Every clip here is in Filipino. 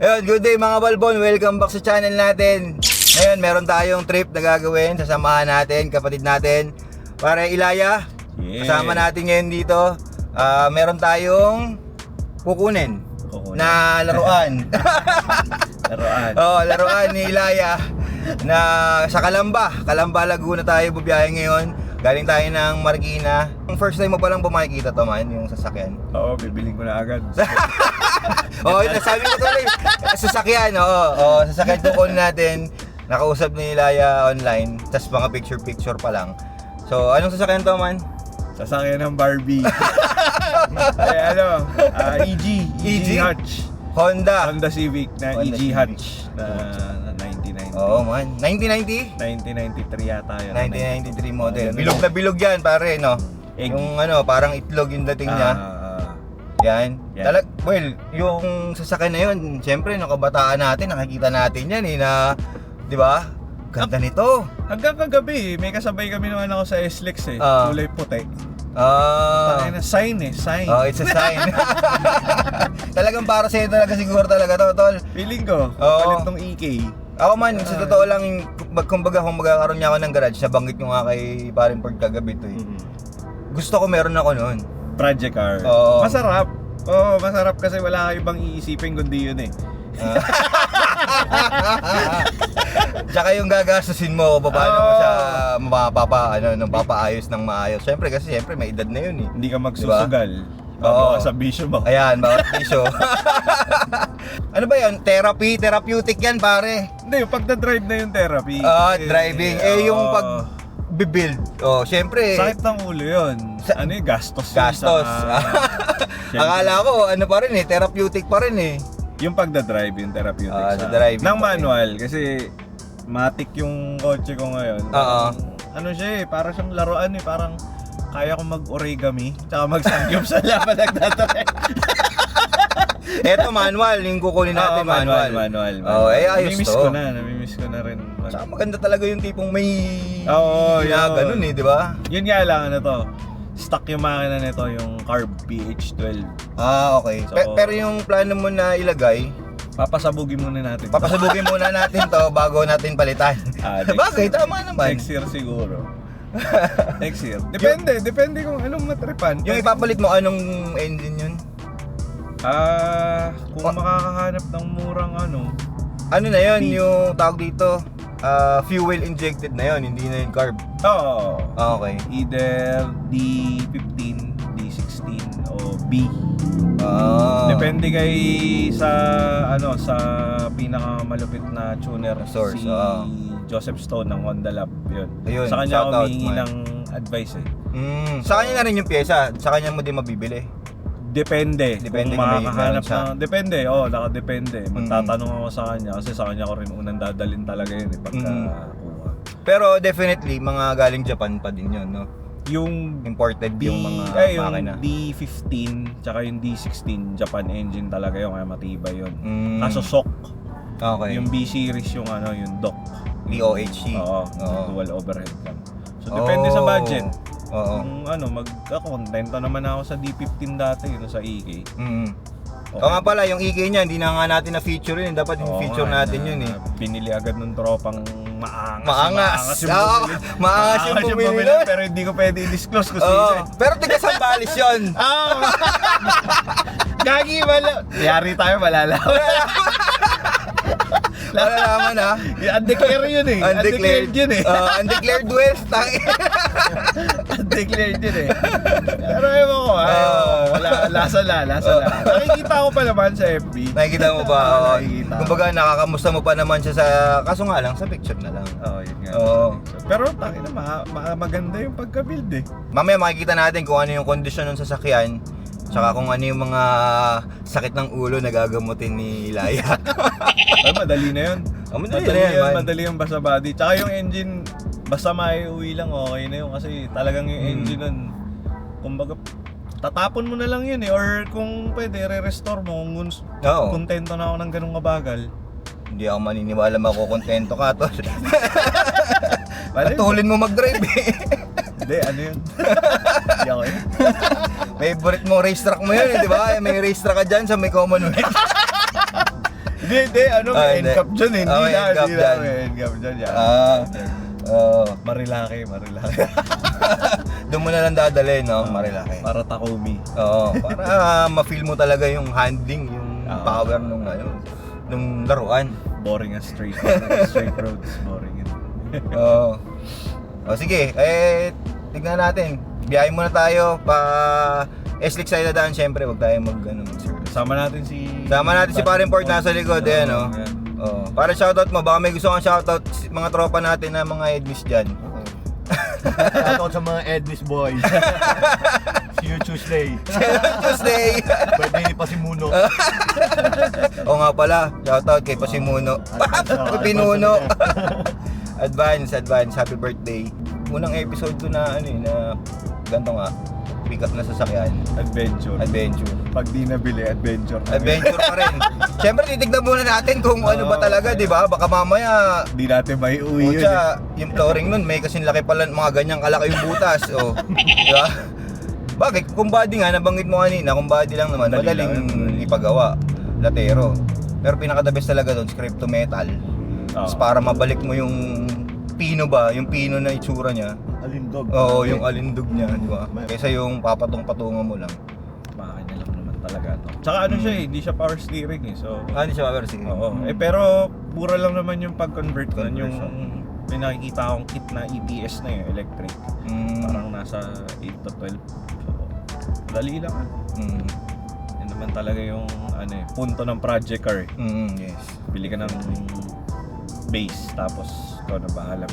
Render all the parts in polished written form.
Ayun, good day mga Balbon. Welcome back sa channel natin. Ngayon, meron tayong trip na gagawin. Sasamahan natin, kapatid natin. Para Ilaya. Yeah. Kasama natin ngayon dito. Meron tayong kukunin na laruan. Laruan. Oh, laruan ni Ilaya na sa Calamba, Laguna tayo bubiyahe ngayon. Galing tayo ng Marikina. First time mo palang bumakita to man, yung sasakyan. Oo, bibiling ko na agad. Oo, nasabi ko tuloy. Sasakyan, oo. Sasakyan kukunin natin. Nakausap ni Ilaya online. Tapos mga picture pa lang. So, anong sasakyan to man? Sasakyan ng Barbie. EG Hatch. Honda Civic na Honda EG Civic. Hatch na 1990. Oo man, 1990? 1993 yata yun. 1993 model. Bilog na bilog yan pare, no? Egg. Yung parang itlog yung dating niya. Yan. Yan. Well, yung sasakyan na yun, siyempre, nung kabataan natin, nakikita natin yan na, di ba? Ganda nito. Hanggang kagabi, may kasabay kami naman ako sa SLEX kulay puti. Tangina na sign. Oh, it's a sign. Talagang para sa'yo talaga siguro talaga to, tol. Feeling ko, Oo. palit tong EK. Ako man, sa totoo lang, kung magkakaroon niya ako ng garage, nabanggit ko nga kay Paring Pord kagabi to eh. Gusto ko meron ako noon. Project car. Oo. Masarap. Oo, masarap kasi wala kang ibang iisipin kundi yun eh. Tsaka yung gagastusin mo, paano mo siya mapapaayos ng maayos. Siyempre kasi may edad na yun eh. Hindi ka magsusugal. Oo. Bago ka sa bisyo mo. Ayan, bawat piso. Ano ba yan? Therapeutic yan pare. Hindi, yung pagdadrive na yung therapy. Driving. Yung pag-build. Siyempre. Sakit ng ulo yun. Ano yung gastos? Gastos. Akala ko, pa rin eh, therapeutic pa rin eh. Yung pagdadrive, yung therapeutic sa driving ng pa rin. manual. Kasi matik yung kotse ko ngayon. Oo. Ano siya eh, parang siyang laruan eh. Parang kaya ko mag-origami, tsaka mag-sangyup sa laban nagdadrive. Eto manual, yung kukunin natin manual. Ayos Namimiss to. Namimiss ko na rin. Tsaka maganda talaga yung tipong may yun. ganun eh, di ba? Yun nga lang, stock yung makina nito, yung carb PH12. Okay. So, Pero yung plano mo na ilagay, Papasabugin muna natin. papasabugin muna natin to bago natin palitan. Bagay, tama naman. Next year siguro. Next year. Depende kung anong matripan. Yung ipapalit mo, anong engine yun? Kung makakahanap ng murang Ano na yun, yung tawag dito, fuel injected na yun, hindi na yung carb. Oo. Okay. Either D15, D16 o B. Depende kay sa pinakamalupit na tuner Source, si Joseph Stone ng Honda Lab. Ayun, Sa kanya shout ako out, humingi man. ng advice eh. Sa kanya na rin yung pyesa, sa kanya mo din mabibili. Depende Depende kung kung may makakahanap meron siya. depende, nakadepende. Magtatanong ako sa kanya kasi sa kanya ko rin unang dadalhin talaga yun eh pagka kuha. Pero definitely, mga galing Japan pa din yun, no? Yung Imported yung mga yung makina. D15 tsaka yung D16 Japan engine talaga yung kaya matibay yun. Kaso SOC. Okay. Yung B series yung yung DOC. DOHC. Oo. Dual overhead cam. So depende sa budget. Oo. Kung magka-contento naman ako sa D15 dati yun sa EK. Oo nga pala, yung EK niya, hindi na nga natin na-feature yun. Dapat yung feature natin yun eh. Binili agad ng tropang maangas. Maangas Maangas yung yung bumili bumili. nun. Pero hindi ko pwede i-disclose kung sino. Pero tiga Sambales yun. Gagi, yari tayo, malalaman. Malalaman ha. Undeclared yun eh. Undeclared yun eh. Undeclared wealth. Undeclared yun eh. Pero ewan ko wala, lasa na. Nakikita ko pa naman sa FB. Nakikita mo ba? Nakikita. Kumbaga nakakamusta mo pa naman siya sa, kaso nga lang, sa picture na lang. Yun nga. Pero maganda yung pagka-build eh. Mamaya makikita natin kung ano yung kondisyon ng sasakyan. Tsaka kung ano yung mga sakit ng ulo na gagamutin ni Ilaya. Ay, madali na yun. Madali na yan, man. Madali yung basta body. Tsaka yung engine, basta maiuwi lang, okay na yun. Kasi talagang yung engine nun, kumbaga, tatapon mo na lang yun eh. Or kung pwede, re-restore mo. Kung kontento na ako ng ganung kabagal. Hindi ako maniniwala makukontento ka, tol. Patulin mo mag-drive eh. Hindi, ano yun? Hindi ako yun. Favorite mo racetrack mo yun, di ba? May racetrack ka dyan sa may Commonwealth. Hindi, ano, may Hindi. end cap dyan eh. Oh, Hindi may na, end cap hindi na, dyan. may end cap dyan. Yan. Oo. Marilaki. Doon mo na lang dadalhin, no? Marilaki. Para Takumi. Oo, para ma-feel mo talaga yung handling, yung Oo. power nung laruan. Boring as straight roads. Boring yun. Oo. O sige, tignan natin. Biyahe muna tayo pa S-League side na daan, syempre, wag tayo mag-service. Sama natin si Paring Port nasa likod, ayan, no? Ayan. Oh, para shoutout mo, baka may gusto kang shoutout mga tropa natin na mga Edmis dyan. Shoutout sa mga Ednis boys. See you Tuesday. Tuesday! Birthday ni Pasimuno. O nga pala, shoutout kay Pasimuno. Pinuno. Advance, happy birthday. Unang episode ko na na ganito nga, pick up na sasakyan. Adventure. Pag di nabili, adventure Pa rin. Siyempre titignan muna natin kung ano ba talaga, di ba? Baka mamaya Di natin may uwi yun. Pucha, yung flooring nun, may kasing laki pala, mga ganyang kalaki yung butas. O, di ba? Bakit? Kung body nga, nabanggit mo kanina, kung body lang naman, Madali madaling lang. ipagawa. Latero. Pero pinaka-the best talaga doon, script to metal. Tapos para mabalik mo yung pino ba, yung pino na itsura niya. Alindog. Oo, yung alindog niya, di ba? Kaysa yung papatong-patungan mo lang. Makakanya lang naman talaga to. Tsaka ano siya eh, hindi siya power steering eh. So, Hindi siya maver, sige. oo. Pero pura lang naman yung pag-convert nun. Yung Conversion. may nakikita akong kit na EPS na yung electric. Mm. Parang nasa 8 to 12. So, dali lang. Mm. Yan naman talaga yung punto ng project car eh. Yes. Bili ka ng base tapos ikaw na bahala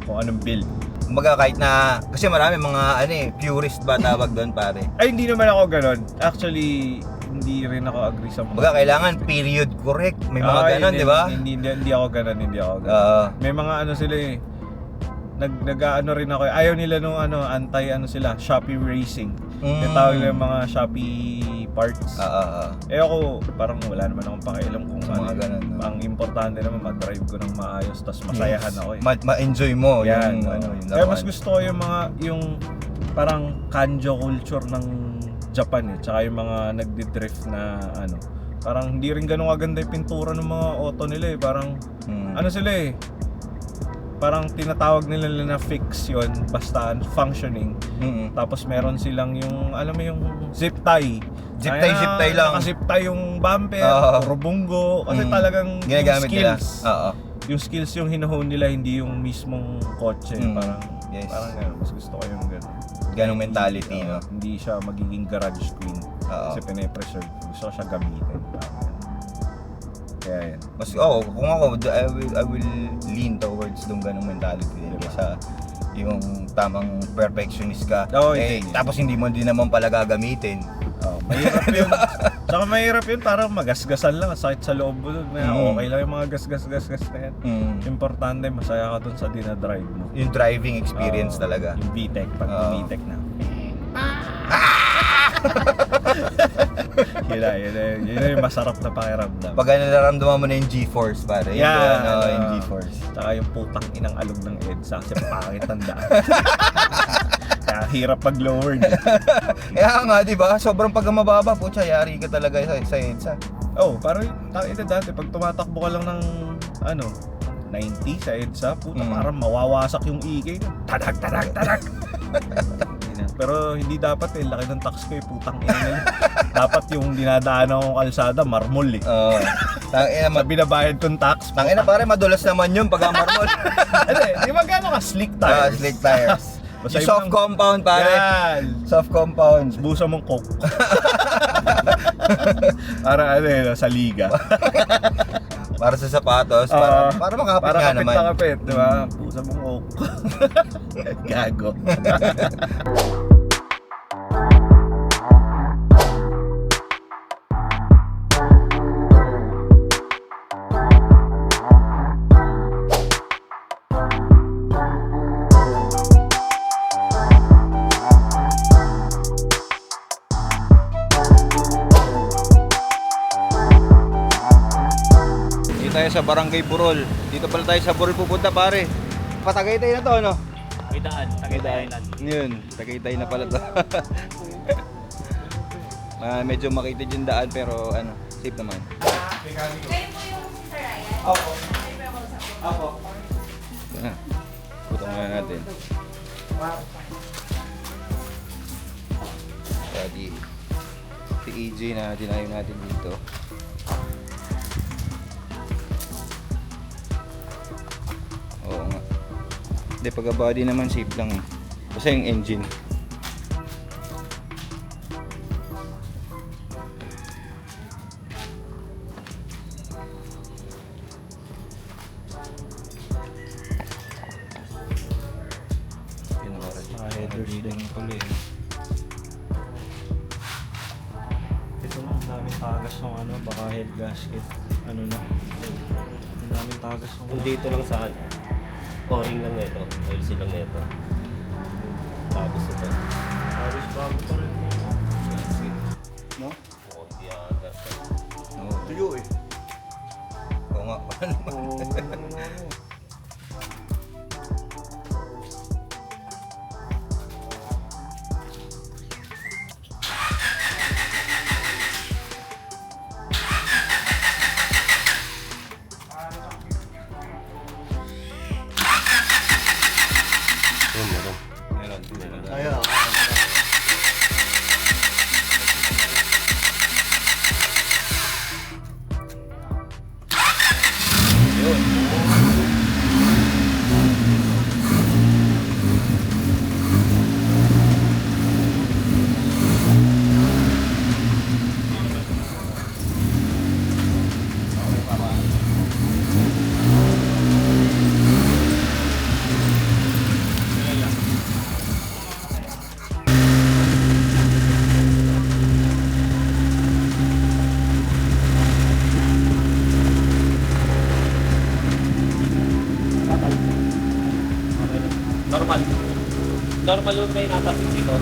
kung anong build. Kumbaga kahit na, kasi marami mga purist ba tawag doon pare. Ay, hindi naman ako ganon. Actually, hindi rin ako agree sa mga... Kumbaga kailangan period correct. May mga ganon, di ba? Hindi ako ganon. May mga sila eh. Nag-ano rin ako eh. Ayaw nila nung anti sila, Shopee Racing. Yung tawag nila yung mga Shopee parts. Eh ako, parang wala naman akong pakialam kung Sa mga ganun, no? Ang importante naman, mag-drive ko ng maayos, tas masayahan ako eh. Ma-enjoy mo Yan, yung Kaya mas laruan. gusto ko yung parang kanjo culture ng Japan eh. Tsaka yung mga nagdi-drift na parang hindi rin ganun kaganda yung pintura ng mga auto nila eh. Parang sila eh. Parang tinatawag nila na fix yun, basta functioning. Tapos meron silang yung, alam mo yung zip tie. Zip tie lang. Naka-zip tie yung bumper, puro bunggo. Kasi talagang ginagamit yung nila. skills. Oo. Yung skills yung hinuhone nila, hindi yung mismong kotse. Parang, yes. parang gano'n. Mas gusto ko yung gano'n. Ganong mentality, no? Hindi siya magiging garage queen. Oo. Kasi pine-preserve. Gusto ko siya gamitin. Parang gano'n. Kaya yan. Mas kung ako, I will lean towards yung ganong mentality din kaysa yung tamang perfectionist ka. Hindi. Tapos hindi mo din naman pala gagamitin. Mahirap yun. Saka mahirap yun, parang magasgasan lang. Sakit sa loob mo dun. Okay lang yung mga gas na yan. Importante, masaya ka dun sa dinadrive mo. Yung driving experience talaga. Yung VTEC, pag VTEC na. yun na yung masarap na pakiramdam. Pag nararamdaman mo na yung G-force pare. Yung G-force. Tsaka yung putang inang alog ng EDSA kasi pangit ang daan. Kaya hirap mag-lower din. Kaya nga, di ba? Sobrang pag mababa, putya, yari ka talaga sa EDSA. Parang ito dati, pag tumatakbo ka lang ng 90 sa EDSA, puta, parang mawawasak yung EK. Tadag! Pero hindi dapat laki ng tax ko putang ina. Dapat yung dinadaanan kong kalsada, marmol eh. Tangina, Sa binabayad kong tax. Tangina pare, madulas naman yun pag marmol. Di ba gano'n ka slick tires? Slick tires. Basta Yung soft compound pare. Yan. Soft compound. Busa mong coke. Para sa liga. Para sa sapatos, para makapit para nga kapit naman. na kapit, di ba? Busa mong coke. Gago. Tayo sa Barangay Burol. Dito pala tayo sa Burol pupunta pare. Patagaytay na to, ano? Tagaydaan. Yun, Tagaytay na pala to. Medyo makitid yung daan pero safe naman. Kayo po yung Sir Ryan? Opo. Kayo po yung kausap ko? Opo. Putong na natin. Ready. Si EJ na dinayo natin dito. Oo nga. Hindi, pagka-body naman safe lang eh. Basta yung engine. Headers din pala eh. Ito lang, ang daming tagas ng ano, baka head gasket. Ano na? Ang daming tagas ng Kung dito lang sa o-ring lang nito, oil seal lang nito. Tapos ito. Tapos bago pa rin yung Gasket. No? Konti yata. Oo. Tuyo eh. Oo nga. Yun, meron. Meron. Ayun. Yun. Normal. Normal yung may natasin dito.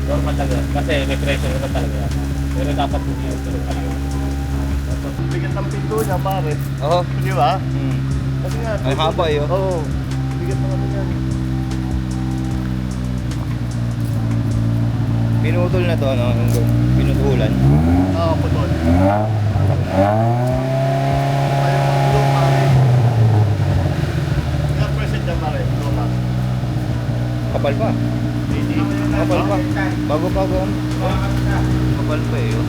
Normal talaga. Kasi may pressure naman talaga. Pero dapat hindi yung tulog talaga. Bigat ng pinto niya, pare. Oo. Di ba? Hmm. Kasi nga. Ay, haba eh, oh. Oo. Bigat ng ano yan. Pinutol na to, ano? Yung pinutulan. Oo, putol. Ayaw ng blue, pare. Ilang percent yan, pare? Luma. Kapal pa. Kapal pa. Bago-bago. Kapal pa eh. Oh.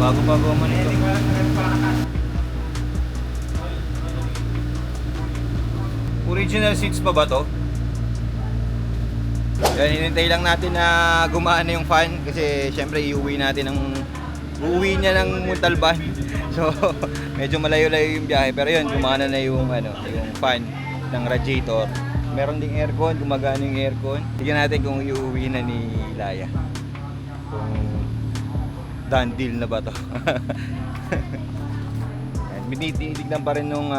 Bago-bago man ito. Original seats pa ba to? Yan, hinintay lang natin na gumana yung fan kasi syempre uuwi niya ng Montalban. So, medyo malayo-layo yung biyahe pero yun, gumana na yung yung fan ng radiator. Meron ding aircon, gumagana yung aircon. Tignan natin kung iuwi na ni Laya. Kung done deal na ba to. Tinitignan pa rin nung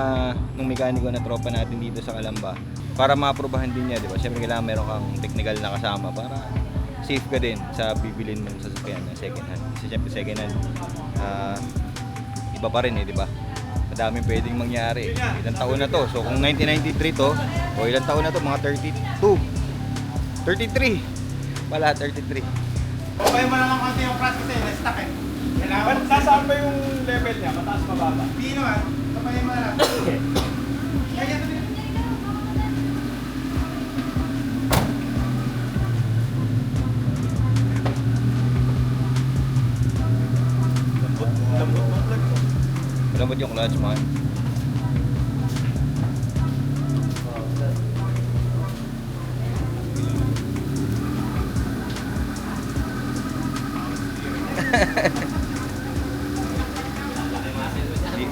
mekaniko na tropa natin dito sa Calamba para ma-aprobahan din niya, di ba? Siyempre kailangan meron kang technical na kasama para safe ka din sa bibilin mong sasakyan na second hand. Kasi siyempre second hand, iba pa rin eh, di ba? Madaming pwedeng mangyari. Ilang taon na to? So kung 1993 to, o ilang taon na to? Mga 32. 33. Wala, 33. Okay mo naman kasi yung crash kasi na-stuck eh. Kailangan mo Nasaan ba yung level niya? Mataas mababa? Hindi naman. Kapag mo na lang. Kaya ito din. Malambot yung clutch, man.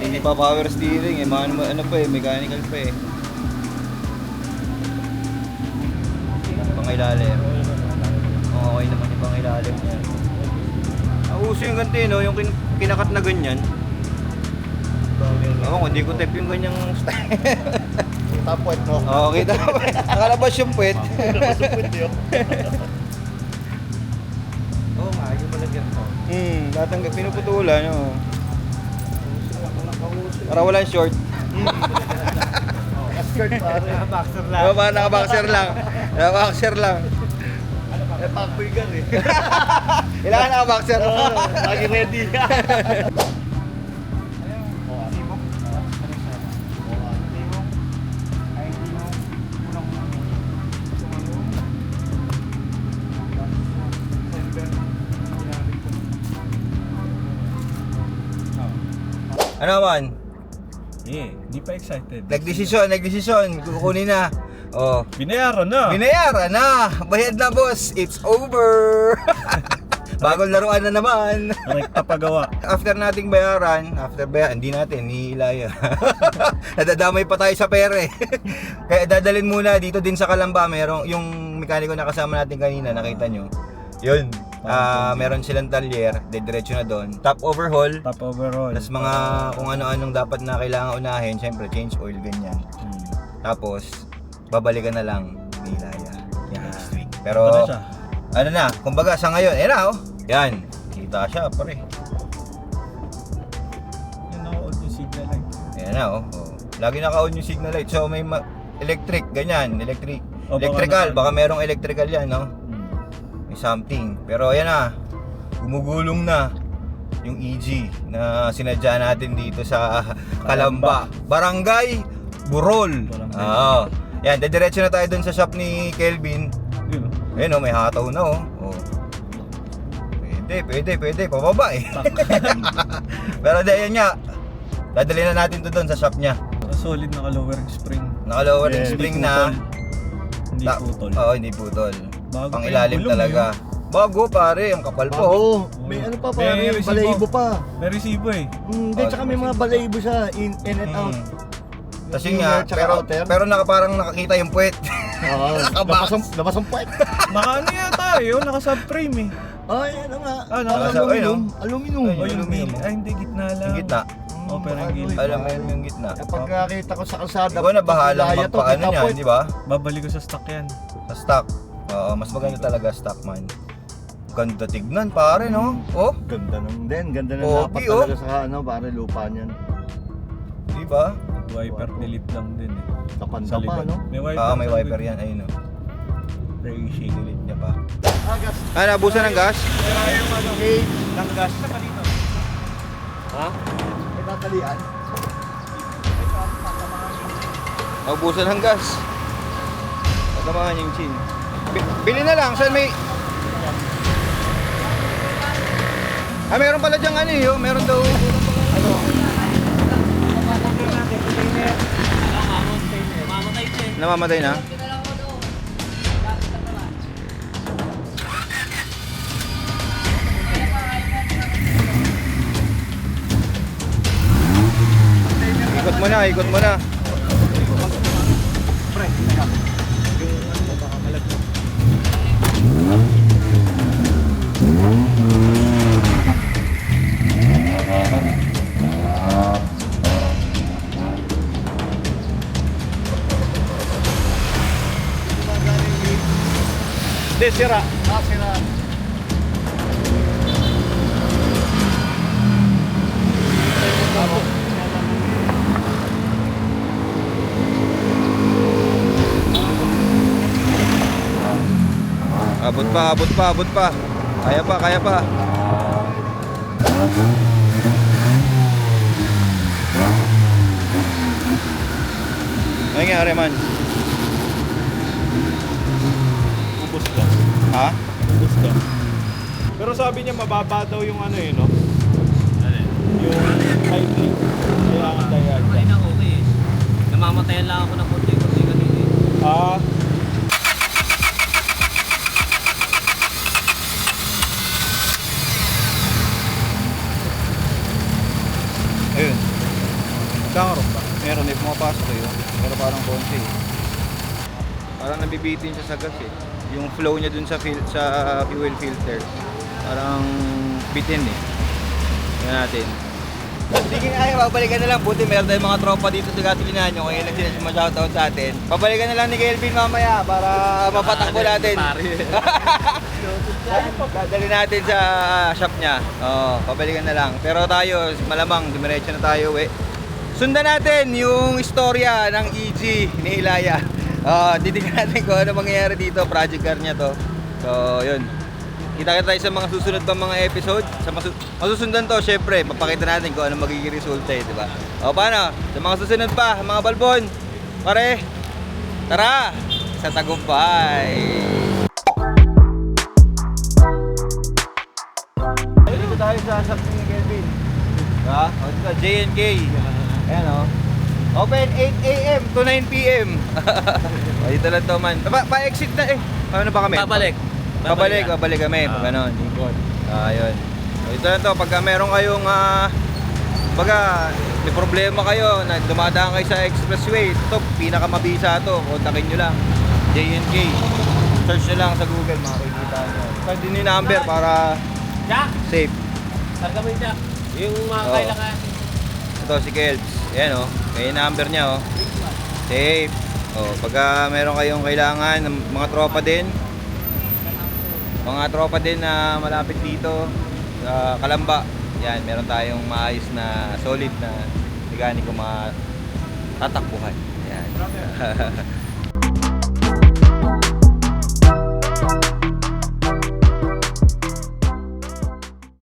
Hindi pa power steering eh, ano pa eh, mechanical pa eh. Pangilalim. Okay naman yung pangilalim niya. Uso yung ganito no, yung kinakat na ganyan. Ako, hindi ko type yung ganyang style. Top white mo. Oo, kita mo. Nakalabas yung puwet. Labas yung puwet yun. Oo nga, yung malagyan ko. Tatanggap, pinuputulan, no. Para walang short. Skirt, pare. Boxer Oo, para naka-boxer lang. Naka-boxer lang. Eh, pang-burger eh. Kailangan naka-boxer. Oo, lagi ready. Ano man? Hindi pa excited. Nagdesisyon, kukunin na. Oh, Binayaran na. binayaran na. Bayad na, boss. It's over. Bagong laruan na naman. Rekta pagawa. After nating bayaran, hindi natin, ni Ilaya. Nadadamay pa tayo sa pere. Kaya dadalhin muna dito din sa Kalamba, merong yung mekaniko na kasama natin kanina, nakita nyo. Yun. Meron silang talyer, diretso na doon. Top overhaul. Top overall. Tapos mga kung ano-anong dapat na kailangan unahin, syempre change oil, ganyan. Tapos, babalikan na lang ni Ilaya. Yan, next week. Pero, Ito na siya. ano na, kumbaga sa ngayon, ayan na oh. Yan, kita siya pare. Yan naka-on yung signal light. Ayan na oh. Oh. Lagi naka-on yung signal light. So may electric, ganyan, O, baka electrical, naka- baka merong electrical yan, no? May something. Pero ayan na, gumugulong na yung EG na sinadya natin dito sa Kalamba. Barangay Burol. Barangay. Oo. Yan, diretso na tayo dun sa shop ni Kelvin. Yun, Ayun oh, may hataw na oh. Oh. Pwede, pababa eh. Pero dahil nga, dadalhin na natin to doon sa shop niya. Solid naka-lowering spring. Naka-lowering Yeah, spring hindi na. Hindi putol. Oo, hindi putol. Bago Pang pa yung ilalim gulong, talaga. Bago pare, ang kapal po. Oh. Bago. May ano pa pa, May may resibo. balahibo pa. May resibo eh. Hindi, tsaka may mga balahibo siya, in and out. Kasi Inner nga, tsaka outer. pero parang nakakita yung puwet. Oo, labas ang puwet. Naka ano yata yun, naka-subframe eh. Ay, ano nga. Ayun, Aluminum. Ayun. O yung aluminum. gilid. Ay hindi, gitna lang. Yung gitna. O pero yung gilid. Alam mo yun yung gitna. Kapag nakita ko sa kalsada, Ikaw na bahalang Ilaya to, magpaano kita niya, puwet. di ba? Babalik ko sa stock yan. Sa stock. Oo, mas maganda talaga stock man. Ganda tignan pare, no? Oh, Ganda Pogi, ng dapat oh. talaga sa para lupa niyan. di ba? Wiper delete lang din eh. Kapanda Sa pa, likod. no? May wiper. Ah, may sa wiper likod. yan, ayun oh. Racing. Delete niya pa. Gas. Nabusan ng gas? Yung ano, gauge. Ng gas na dito. Ha? May tatalian. Nabusan ng gas. Natamahan yung chin. Bili na lang, saan may... meron pala dyang ano eh, oh. Meron daw... Ano? Mamatay siya eh. Namamatay na? Ikot mo na. Hindi, sira. Sira. Abot pa. Kaya pa. Ano nangyari man? Ubus ka. Ha? Ubus ka. Pero sabi niya mababa daw yung ano eh, no? Yung idling. Kailangan dayag. Okay na okay eh. Namamatayan lang ako ng konti-konti kanina eh. Ah, Ayun. nagkakaroon ba? Meron eh, pumapasok eh. Pero parang konti eh. Parang nabibitin siya sa gas eh. Yung flow niya dun sa fuel filter. Parang bitin eh. Yan natin. Sige nga, babalikan na lang. Buti meron tayong mga tropa dito sa Gatilinan nyo. Kaya lang sila sumashout sa atin. Babalikan na lang ni Kelvin mamaya para mapatakbo natin. Dadali natin sa shop niya. Oo, pabalikan na lang. Pero tayo, malamang, dumiretso na tayo sundan natin yung istorya ng EG ni Ilaya. Titignan natin kung ano mangyayari dito. Project car niya to. So, yun. Kita-kita tayo sa mga susunod pa mga episode. Sa masusundan to, syempre, mapakita natin kung ano magiging resulta eh, di ba? O, paano? Sa mga susunod pa, mga balbon, pare, tara sa tagumpay! Dito tayo sa shop ni Kelvin. Diba? O, dito, JNK. Ayan o. Open 8 a.m. to 9 p.m. O, dito lang to man. Pa-exit na eh. Ano ba kami? Babalik. Babalik kami. Pag ganon, ikot. Ayun. O, dito lang to. Pagka meron kayong, baga, may problema kayo na dumadaan kayo sa expressway, ito, pinakamabisa to. Kontakin nyo lang. JNK. Search nyo lang sa Google, makikita nyo. Pwede din yung number para Jack! safe. Sarga mo yung Jack. Yung mga Oo. kailangan. Ito si Kelps. Ayan o. May number niya o. Safe. O, pagka meron kayong kailangan ng mga tropa din. Mga tropa din na malapit dito sa Kalamba. Yan, meron tayong maayos na solid na mekaniko mga tatakbuhan. Yan.